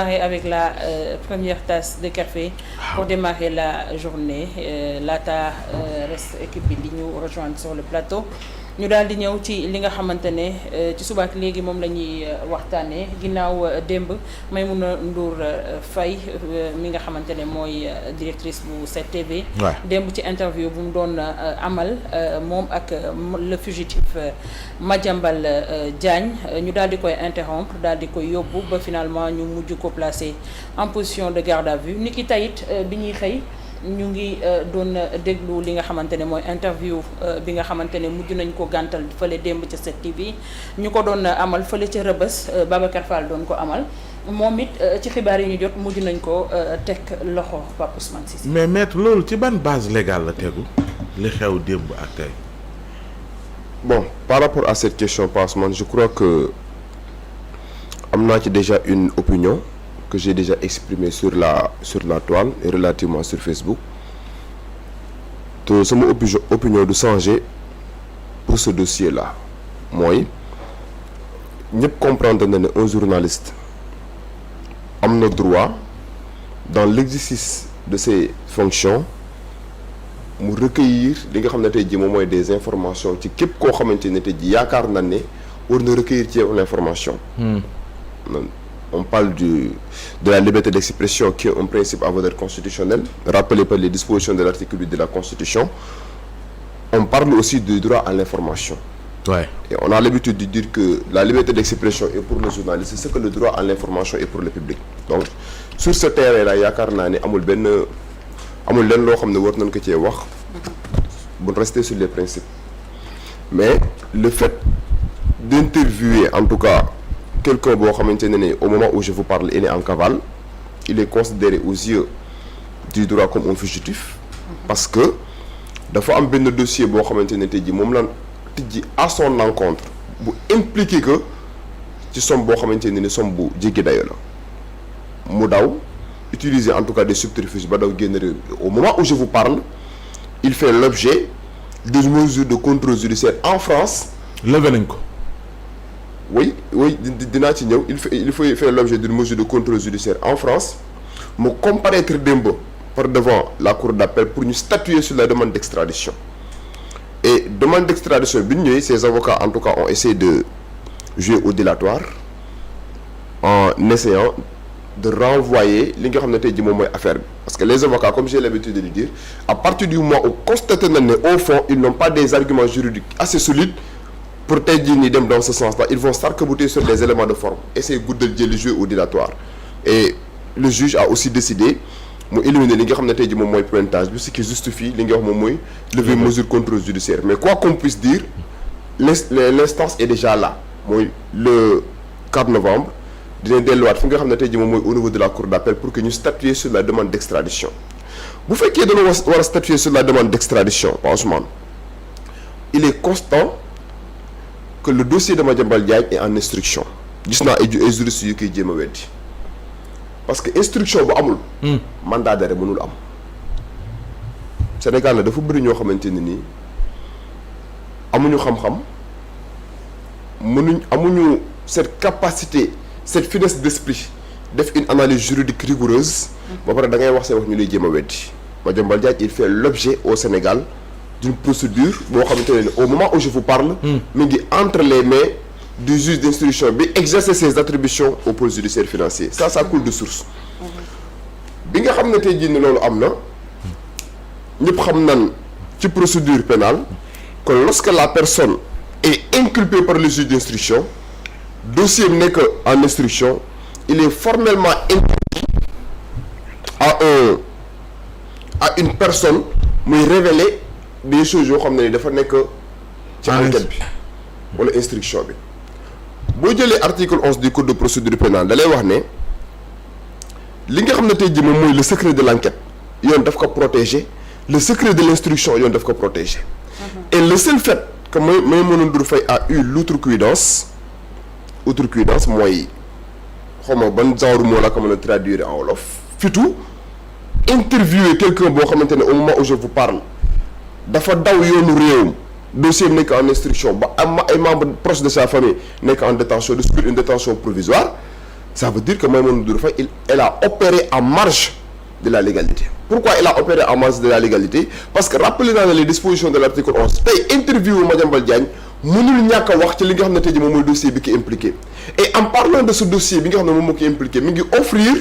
Avec la première tasse de café pour démarrer la journée laata reste équipe bi di ñu rejoindre sur le plateau ñu daal di ñëw ci li nga xamante ne ci subaak léegi moom la ñuy waxtaanee ginnaaw démb Maimouna Ndour Faye mi nga xamante ne mooy directrice bu 7TV. démb ci interview bu mu doon amal moom ak le fugitif Madiambal Diagne ñu daal di koy interrompre daal di koy yóbbu ba finalement ñu mujj ko placé en position de garde à vue ni ki tayit bi ñuy xëy ñu ngi doon déglu li nga xamante ne mooy interview bi nga xamante ne mujj nañ ko gàntal fële démb ca 7TV ñu ko doon amal fële ca Rëbës Babacar Fall doon ko amal moom it ci xibaar yi ñu jot mujj nañ ko teg loxo Pape Ousmane Cissé. mais maître loolu ci ban base légale la tegu li xew démb ak tey. Bon, par rapport à cette question, Pape Ousmane, je crois que am naa ci déjà une opinion que j'ai déjà exprimée sur la toile et relativement sur Facebook te sama opinion du changer pour ce dossier-là mooy ñëpp comprendre na ne un journaliste am na droit dans l'exercice de ses fonctions mu recueillir li nga xam ne tey jii moom mooy des informations ci képp koo xamante ne tey jii yaakaar na ne war na recueillir ci l'information. On parle de la liberté d'expression qui est un principe à valeur constitutionnelle rappelé par les dispositions de l'article 8 de la Constitution. On parle aussi du droit à l'information. Ouais. Et on a l'habitude de dire que la liberté d'expression est pour le journaliste, c'est ce que le droit à l'information est pour le public. Donc sur ce terrain-là yaakaar naa ne amul lenn loo xam ne war nañ ko cee wax bu rester sur les principes mais le fait d'interviewer en tout cas quelqu'un boo xamante ne au moment où je vous parle il est en cavale il est considéré aux yeux du droit comme un fugitif parce que dafa am benn dossier boo xamante ne tey jii moom la tijji à son encontre bu impliqué que ci somme boo xamante ne somme bu jéggi dayo la mu daw utiliser en tout cas des subterfuges ba daw génn réew au moment où je vous parle il fait l'objet d'une mesure de contrôle judiciaire en France. levé nañ ko. oui dinaa ci ñëw il faut faire l'objet d'une mesure de contrôle judiciaire en France mu comparaître démb par devant la cour d'appel pour ñu statuer sur la demande d'extradition et demande d'extradition bi ñu ñëwee ces avocats en tout cas ont essayé de jouer au dilatoire en essayant de renvoyer li nga xam ne tey jii moom mooy affaire bi parce que les avocats comme j'ai l'habitude de le dire à partir du moment où constaté nañ ne au fond ils n'ont pas des arguments juridiques assez solides pour tey jii nii dem dans ce sens-là ils vont s'arc-bouter sur des éléments de forme essayer guddal jëli jouer au dilatoire et le juge a aussi décidé mu éliminer li nga xam ne tey jii moom mooy pointage bi ce qui justifie li nga wax moom mooy lever mesure contrôle judiciaire mais quoi qu'on puisse dire l'instance est déjà là mooy le 4 novembre dinañ delluwaat fi nga xam ne tey jii moom mooy au niveau de la cour d'appel pour que ñu statuer sur la demande d'extradition bu fekkee dañoo war a statuer sur la demande d'extradition Ousmane il est constant que le dossier de Madiambal Diagne est en instruction gis naa ay juristes yu koy jéem a weddi parce que instruction bu amul mandat d'arrêt mënul am Sénégal la dafa bëri ñoo xamante ne nii amuñu xam-xam amuñu cette capacité cette finesse d'esprit def une analyse juridique rigoureuse ba pare da ngay wax seen wax ñu lay jéem a weddi Madiambal Diagne il fait l'objet au Sénégal d'une procédure boo xamante ne au moment où je vous parle mi ngi entre les mains du juge d'instruction bi exercer ses attributions au pôle judiciaire financier ça coule de source bi nga xam ne tey jii ni loolu am na ñëpp xam nan ci procédure pénale que lorsque la personne est inculpée par le juge d'instruction dossier bi nekk en instruction il est formellement interdit à une personne muy révéler des choses yoo xam ne ni dafa nekk ci enquête bi wala instruction bi boo jëlee article 11 du code de procédure pénale da lay wax ne li nga xam ne tey jii moom mooy le secret de l'enquête yoon daf ko protéger le secret de l'instruction yoon daf ko protéger et le seul fait que Maimouna Ndour Faye a eu outrecuidance mooy xawma ban genre moo la ko mën a traduire en wolof fitu interviewer quelqu'un boo xamante ne au moment où je vous parle dafa daw yoonu réewum dossier nekk en instruction ba am ay membres proches de sa famille nekk en détention de subir une détention provisoire ça veut dire que Maïmouna Ndour Faye elle a opéré en marge de la légalité. Pourquoi elle a opéré en marge de la légalité? Parce que rappelé naa ne les dispositions de l'article 11 tey interview Madiambal Diagne mënul ñàkk a wax ci li nga xam ne tey jii moom mooy dossier bi ki impliqué et en parlant de ce dossier bi nga xam ne moom moo ki impliqué mi ngi offrir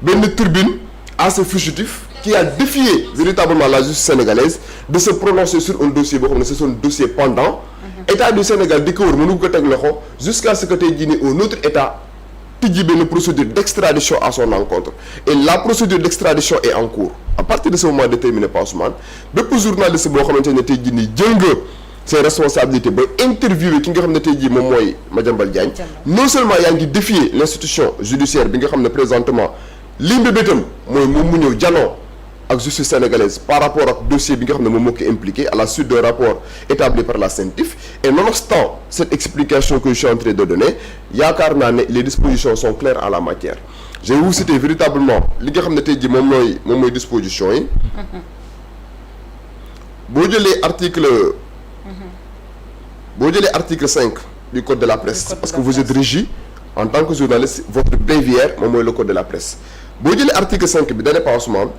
benn tribune à ce fugitif qui a défié véritablement la justice sénégalaise de se prononcer sur un dossier boo xam ne c'est son dossier pendant état du Sénégal di ko wër mënu ko teg loxo jusqu'à ce que tey jii nii un autre état tijji benn procédure d'extradition à son encontre et la procédure d'extradition est en cours à partir de ce moment déterminé par Ousmane bépp journaliste boo xamante ne tey jii nii jël nga ses responsabilités ba interviewé ki nga xam ne tey jii moom mooy Madiambal Diagne non seulement yaa ngi défier l'institution judiciaire bi nga xam ne présentement li mbébétam mooy moom mu ñëw janoo ak justice sénégalaise par rapport ak dossier bi nga xam ne moom moo ko impliqué à la suite d'un rapport établi par la CENTIF et nonobstant cette explication que je suis en train de donner yaakaar naa ne les dispositions sont claires en la matière je vais vous citer véritablement li nga xam ne tey jii moom mooy dispositions yi boo jëlee article 5 du code de la presse parce que vous êtes régi en tant que journaliste votre bréviaire moom mooy le code de la presse boo jëlee article 5 bi dane pas Ousmane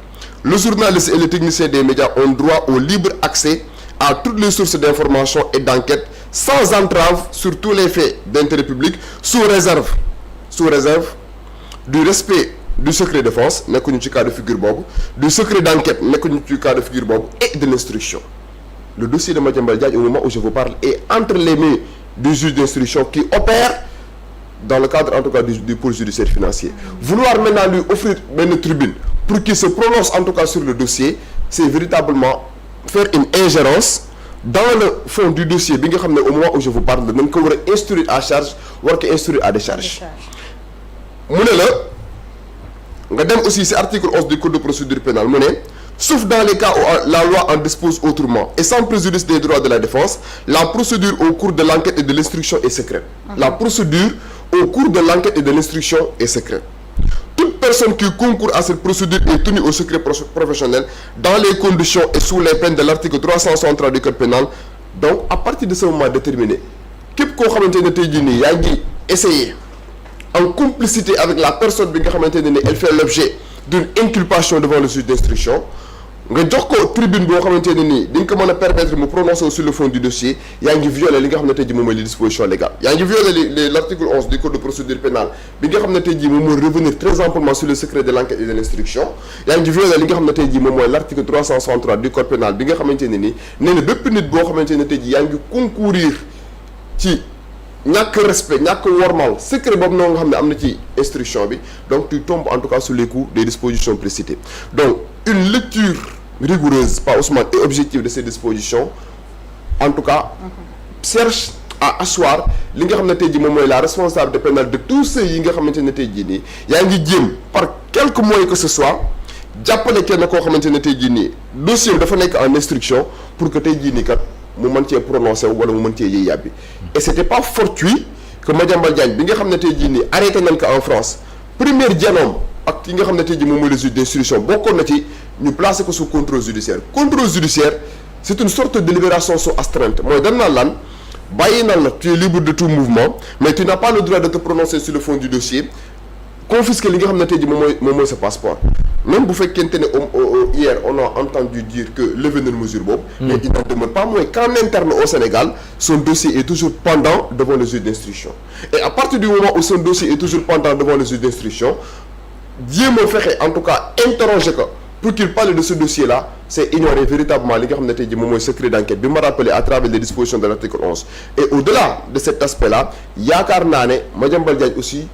le journaliste et le technicien des médias ont droit au libre accès à toutes les sources d'information et d'enquête sans entrave sur tous les faits d'intérêt public sous réserve du respect du secret défense nekkuñu ci cas de figure boobu du secret d'enquête nekkuñu ci cas de figure boobu et de l'instruction. Le dossier de Madiambal Diagne au moment où je vous parle est entre les mains du juge d'instruction qui opère dans le cadre en tout cas du pôle judiciaire financier. Vouloir maintenant lui offrir benn tribune pour qu'il se prononce en tout cas sur le dossier c'est véritablement faire une ingérence dans le fond du dossier bi nga xam ne au moment où je vous parle dañ ko war a instruire à charge war ko instruire à décharge. mu ne la nga dem aussi ci article 11 du code de procédure pénale mu ne sauf dans les cas où la loi en dispose autrement et sans préjudice des droits de la défense la procédure au cours de l'enquête et de l'instruction est secrète. La procédure au cours de l'enquête et de l'instruction est secrète. Toute personne qui concourt à cette procédure est tenue au secret professionnel dans les conditions et sous les peines de l'article 363 du code pénal. Donc à partir de ce moment déterminé képp koo xamante ne tey jii nii yaa ngi essayer en complicité avec la personne bi nga xamante ne ni elle fait l'objet d'une inculpation devant le juge d'instruction nga jox ko tribune boo xamante ne nii di nga ko mën a permettre mu prononcer sur le fond du dossier yaa ngi violer li nga xam ne tey jii moom mooy les dispositions légales yaa ngi violer l'article 11 du code de procédure pénale bi nga xam ne tey jii moom mooy revenir très amplement sur le secret de l'enquête et de l'instruction yaa ngi violer li nga xam ne tey jii moom mooy l'article 363 du code pénal bi nga xamante ne nii nee na bépp nit boo xamante ne tey jii yaa ngi concourir ci ñàkk respect ñàkk wormal secret boobu noonu nga xam ne am na ci instruction bi donc tu tombes en tout cas sous les coups des dispositions précitées donc une lecture rigoureuse par Ousmane et objective de ces dispositions en tout cas cherche à asseoir li nga xam ne tey jii moom mooy la responsabilité pénale de tous ceux yi nga xamante ne tey jii nii yaa ngi jéem par quelque moyen que ce soit jàppale kenn koo xamante ne tey jii nii dossier dafa nekk en instruction pour que tey jii nii kat mu mën cee prononcé wu wala mu mën cee yëy yàbbi et c'était pas fortuit que Madiambal Diagne bi nga xam ne tey jii nii arrêté nañ ko en France première janoom ak ki nga xam ne tey jii moom mooy le juge d'instruction bokkoon na ci ñu placé ko sous contrôle judiciaire c'est une sorte de libération sous astreinte mooy dañ naan lan bàyyi naan la tu es libre de tout mouvement mais tu n'as pas le droit de te prononcer sur le fond du dossier confisquer li nga xam ne tey jii moom mooy sa passeport même bu fekkente ne hier on a entendu dire que levé na mesure boobu mais il n'en demeure pas moins qu'en interne au Sénégal son dossier est toujours pendant devant le juge d'instruction et à partir du moment où son dossier est toujours pendant devant le juge d'instruction jéem a fexe en tout cas interroger ko pour qu'il parle de ce dossier-là c'est ignorer véritablement li nga xam ne tey jii moom mooy secret d'enquête bi ma rappelé à travers les dispositions de l'article 11 et au-delà de cet aspect-là yaakaar naa ne Madiambal Diagne aussi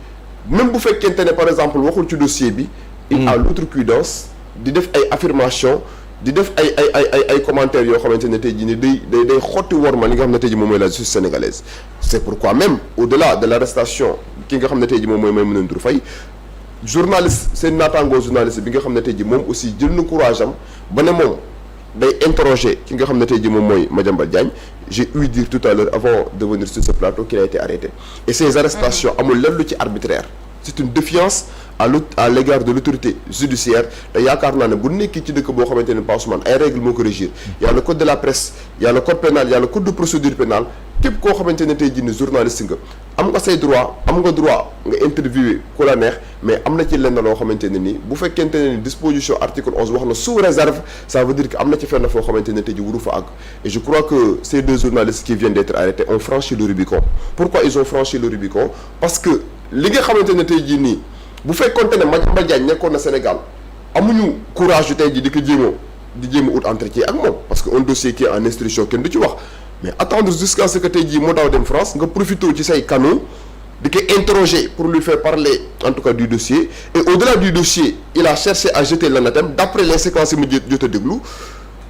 même bu fekkente ne par exemple waxul ci dossier bi il a l'outrecuidance di def ay affirmations di def ay commentaires yoo xamante ne tey jii ni day xotti worma li nga xam ne tey jii moom mooy la justice sénégalaise c'est pourquoi même au-delà de l'arrestation ki nga xam ne tey jii moom mooy Maïmouna Ndour Faye journaliste seen naataangoo journaliste bi nga xam ne tey jii moom aussi jël na courage am ba ne moom day interroger ki nga xam ne tey jii moom mooy Madiambal Diagne j'ai ouï dire tout à l'heure avant de venir sur ce plateau qu'il a été arrêté et ces arrestations amul lenn lu ci arbitraire c'est une défiance à l'égard de l'autorité judiciaire te yaakaar naa ne bu nekkee ci dëkk boo xamante ne Ousmane ay règles moo ko régir y a le code de la presse y a le code pénal y a le code de procédure pénale képp koo xamante ne tey jii ni journaliste nga am nga say droit am nga droit nga interviewer ku la neex mais am na ci lenn loo xamante ne nii bu fekkente ne ni disposition article 11 wax na sous réserve ça veut dire que am na ci fenn foo xamante ne tey jii waru fa àgg et je crois que ces deux journalistes qui viennent d'être arrêtés ont franchi le Rubicon. Pourquoi ils ont franchi le Rubicon? Parce que li nga xamante ne tey jii nii bu fekkonte ne Madiambal Diagne nekkoon na Sénégal amuñu courage yu tey jii di jéem a ut entretien ak moom parce que un dossier qui est en instruction kenn du ci wax mais attendre jusqu'à ce que tey jii moo daaw dem France nga profité ci say canaux di ko interroger pour lui faire parler en tout cas du dossier et au-delà du dossier il a cherché à jeter l'anathème d'après les séquences yi mu jot a déglu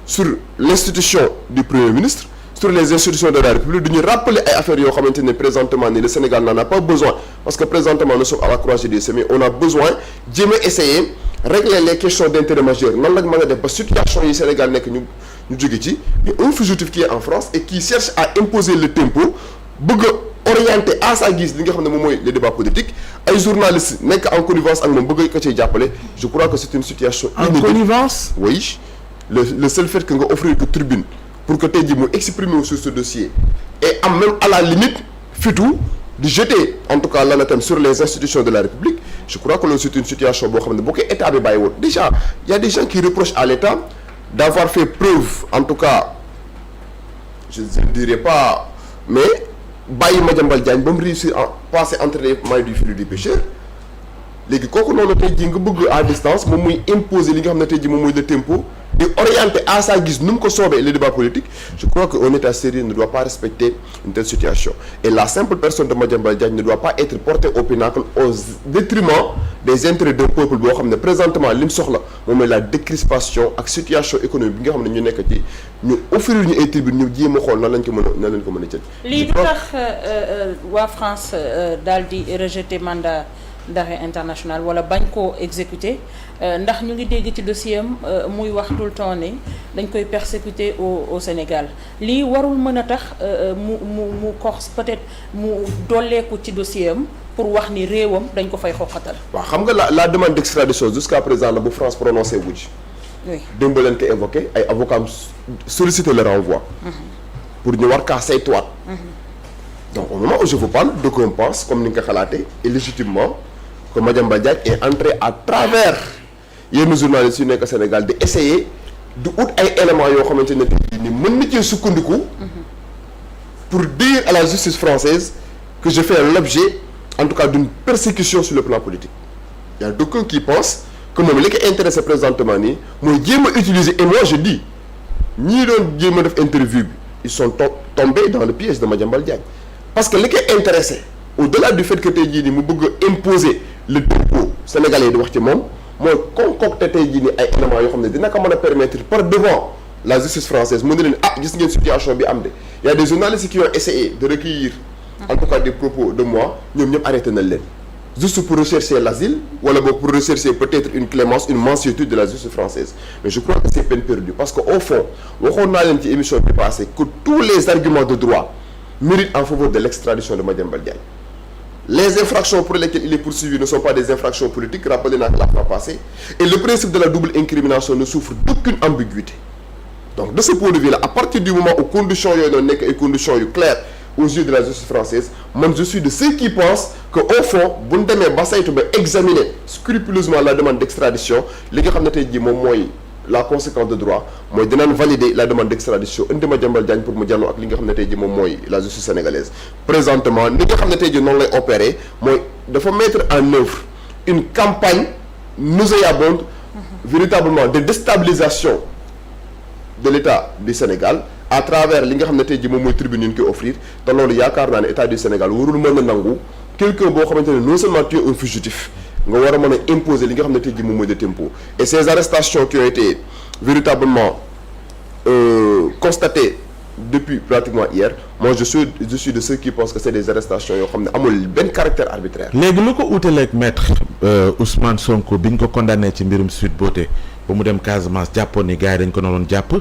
sur l'institution du Premier ministre sur les institutions de la République du ñu rappeler ay affaires yoo xamante ne présentement ni le Sénégal n'en a pas besoin parce que présentement nous sommes à la croisée des chemins on a besoin jéem a essayer régler les questions d'intérêt majeur nan la mën a def ba situation yi Sénégal nekk ñu jóge ci mais un fugitif qui est en France et qui cherche à imposer le tempo bëgg a orienter à sa guise li nga xam ne moom mooy les débats politiques ay journalistes nekk en connivence ak moom bëgg ko ciy jàppale je crois que c'est une situation en connivence oui le seul fait que nga offrir que tribune pour que tey jii mu exprimer sur ce dossier et en même à la limite fitu di jeter en tout cas l'anathème sur les institutions de la République je crois que loolu c'est une situation boo xam ne boo koy état bi bàyyi woon déjà il y a des gens qui reprochent à l'État d'avoir fait preuve en tout cas je ne dirais pas mais bàyyi Madiambal Diagne ba mu réussir à passer entre les mailles du filet du pêcheur léegi kooku noonu tey jii nga bëgg à distance moom muy imposer li nga xam ne tey jii moom mooy le tempo di orienter à sa guise nu mu ko soobee les débats politiques je crois que un État sérieux ne doit pas respecter une telle situation et la simple personne de Madiambal Diagne ne doit pas être portée au pinacle au détriment des intérêts d'un peuple boo xam ne présentement li mu soxla moom mooy la décrispation ak situation économique bi nga xam ne ñu nekk ci ñu offrir ñu ay tribune ñu jéem a xool nan lañ ko mën a jël. lii du tax waa France daal di rejeter mandat d'arrêt international wala bañ koo exécuter ndax ñu ngi dégg ci dossier am muy wax tout le temps ne dañ koy persécuter au Sénégal lii warul mën a tax mu corse peut-être mu dolleeku ci dossier am pour wax ni réewam dañ ko fay xoqatal. waaw xam nga la demande d'extradition jusqu'à présent la bu France prononcé wu ci. oui démb leen ko évoqué ay avocats sollicité le renvoi. pour ñu war kaa saytuwaat. donc au moment où je vous parle d'aucuns pensent comme ni nga ko xalaatee et légitimement que Madiambal Diagne est entré à travers yenn journalistes yu nekk Sénégal di essayer du ut ay éléments yoo xamante ne ni mën na cee sukkandiku. pour dire à la justice française que je fais l'objet en tout cas d'une persécution sur le plan politique. Il y a d'aucuns qui pensent que moom li ko intéressé présentement nii mooy jéem a utiliser et moi je dis ñii doon jéem a def interview bi ils sont tombés dans le piège de Madiambal Diagne parce que li ko intéressé au-delà du fait que tey jii nii mu bëgg a imposer le tempo sénégalais yi di wax ci moom mooy concocter tey jii nii ay éléments yoo xam ne dina ko mën a permettre par devant la justice française mu ne leen gis ngeen situation bi am de il y a des journalistes qui ont essayé de recueillir en tout cas des propos de moi ñoom ñëpp arrêté nañ leen juste pour rechercher l'asile wala boog pour rechercher peut-être une clémence une mansuétude de la justice française mais je crois que c'est peine perdue parce que au fond waxoon naa leen ci émission bi passée que tous les arguments de droit méritent en faveur de l'extradition de Madiambal Diagne. Les infractions pour lesquelles il est poursuivi ne sont pas des infractions politiques, rappelez naa la fois passée, et le principe de la double incrimination ne souffre d'aucune ambiguïté. Donc de ce point de vue-là, à partir du moment où conditions yooyu noonu nekk ay conditions yu claires aux yeux de la justice française, man je suis de ceux qui pensent que au fond bu ñu demee ba saytu ba examiner scrupuleusement la demande d'extradition li nga xam ne tey jii moom mooy la conséquence de droit mooy dinaan valider la demande d'extradition indi Madiambal Diagne pour mu jàlloo ak li nga xam ne tey jii moom mooy la justice sénégalaise. Présentement li nga xam ne tey jii noonu lay opérer mooy dafa mettre en œuvre une campagne nauséabonde véritablement de déstabilisation de l'État du Sénégal à travers li nga xam ne tey jii moom mooy tribune ñu koy offrir te loolu yaakaar naa ne État du Sénégal warul mën a nangu quelqu'un boo xamante ne non seulement tu es un fugitif nga war a mën a imposer li nga xam ne tey jii moom mooy de tempo et ces arrestations qui ont été véritablement constatées depuis pratiquement hier moi je suis de ceux qui pensent que c'est des arrestations yoo xam ne amul benn caractère arbitraire. léegi lu ko utaleeg maître Ousmane Sonko bi ñu ko condamné ci mbirum Sweet Beauté ba mu dem Casamance jàppoon ni gars yi dañ ko doon jàpp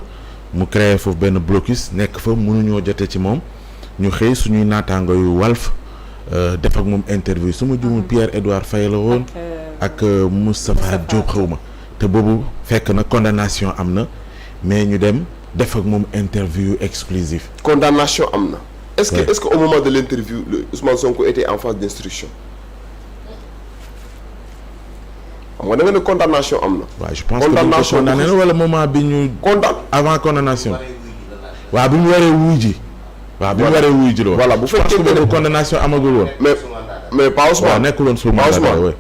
mu créé foofu benn blocus nekk fa mënuñoo jotee ci moom ñu xëy suñuy naataango yu Walf def ak moom interview su ma juumul Pierre Edouard Faye la woon. ak Moustapha Diop xawma te boobu fekk na condamnation am na mais ñu dem def ak moom interview exclusive. condamnation am na. est-ce que au moment de l'interview Ousmane Sonko était en phase d'instruction. xam nga da nga ne condamnation am na. waaw je pense que dañ ko condamné na wala moment bi ñu. avant condamnation. waaw bi mu waree wuy ji. waaw bi mu waree wuy ji la woon. voilà bu fekkee ne condamnation amagul woon. mais pas Ousmane. waaw nekkul woon sous mandat d'arrêt.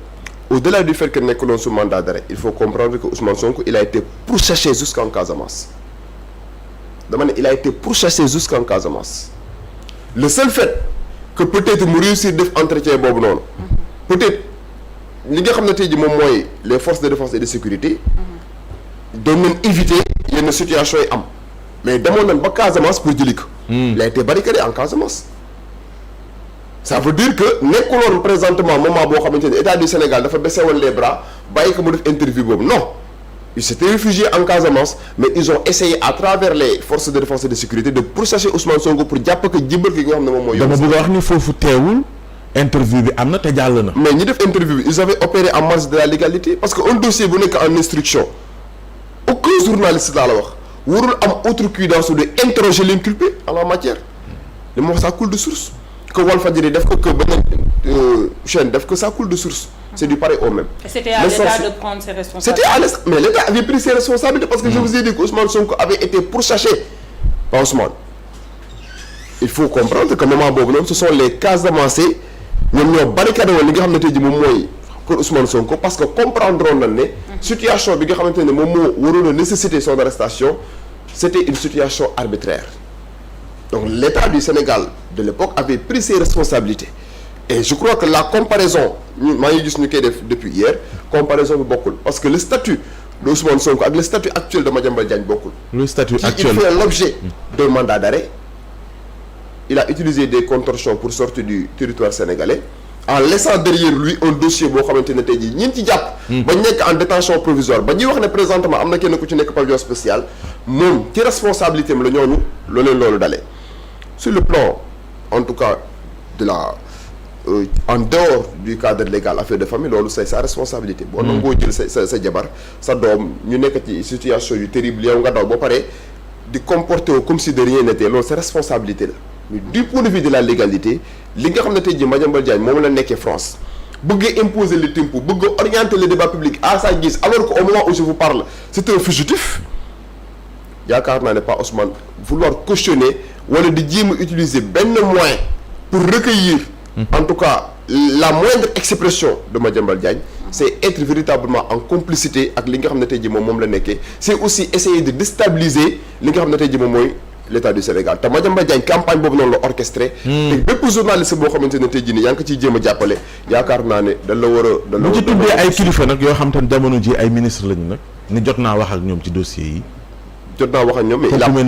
Au-delà du fait que nekkul woon sous mandat d'arrêt il faut comprendre que Ousmane Sonko il a été pourchassé jusqu'en Casamance. dama ne il a été pourchassé jusqu'en Casamance. le seul fait que peut-être mu réussir def entretien boobu noonu. peut-être li nga xam ne tey jii moom mooy les forces de défense et de sécurité. doon nañ éviter yenn situation yi am. mais demoon nañ ba Casamance pour jëli ko. il a été barricadé en Casamance. ça veut dire que nekkuloon présentement moment boo xamante ne état du Sénégal dafa baissé woon les bras bàyyi ko mu def interview boobu non. ils s'étaient réfugiés en Casamance mais ils ont essayé à travers les forces de défense et de sécurité de pourchasser Ousmane Sonko pour jàpp ko jibal ki nga xam ne moom mooy. dama bëgg a wax ni foofu teewul interview bi am na te jàll na. mais ñi def interview bi ils avaient opéré en marge de la légalité parce que un dossier bu nekk en instruction aucun journaliste laa la wax warul am outrecuidance de interroger l'inculpé en la matière li ma wax ça coule de source que Walfadjri def ko que beneen chaîne def ko ça coule de source. c'est du pareil au même. Et c'était à l'État de prendre ses responsabilités. C'était à l'État, mais l'État avait pris ses responsabilités parce que je vous ai dit que Ousmane Sonko avait été pourchassé par Ousmane. Il faut comprendre que moment boobu noonu ce sont les Casamançais ñoom ñoo barricadé woon li nga xam ne tey jii moom mooy kër Ousmane Sonko parce que comprendre nañ ne. situation bi nga xamante ne moom moo waroon a nécessiter son arrestation c'était une situation arbitraire. Donc l'État du Sénégal de l'époque avait pris ses responsabilités. Et je crois que la comparaison maa ngi gis ñu koy def depuis hier comparaison bi bokkul parce que le statut de Ousmane Sonko ak le statut actuel de Madiambal Diagne bokkul. le statut actuel il fait l'objet d'un mandat d'arrêt. Il a utilisé des contorsions pour sortir du territoire sénégalais en laissant derrière lui un dossier boo xamante ne tey jii ñi ci jàpp. ba nekk en détention provisoire ba ñuy wax ne présentement am na kenn ku ci nekk pavillon spécial moom ci responsabilité am la ñooñu loolu dalee sur le plan en tout cas de la. En dehors du cadre légal affaire de famille loolu c'est sa responsabilité. boo nangoo jël sa jabar sa doom ñu nekk ci situation yu terrible yow nga daw ba pare di comporter wu comme si de rien n'était loolu sa responsabilité la mais du point de vue de la légalité li nga xam ne tey jii Madiambal Diagne moom la nekkee France bëgg imposer le tempo bëgg orienter le débat public à sa guise alors qu'au moment où je vous parle c'est un fugitif yaakaar naa ne pas Ousmane vouloir cautionner wala di jéem a utiliser benn moyen pour recueillir. En tout cas la moindre expression de Madiambal Diagne c'est être véritablement en complicité ak li nga xam ne tey jii moom la nekkee c'est aussi essayer de déstabiliser li nga xam ne tey jii moom mooy l'État du Sénégal te Madiambal Diagne campagne boobu noonu la orchestré. te bépp journaliste boo xamante ne tey jii nii yaa ngi ko ciy jéem a jàppale yaakaar naa ne dañ la war a. bu ci tuddee ay kilifa nag yoo xam te ne jamono ji ay ministre lañu nag ni jot naa wax ak ñoom ci dossier yi. jot naa wax ak ñoom mais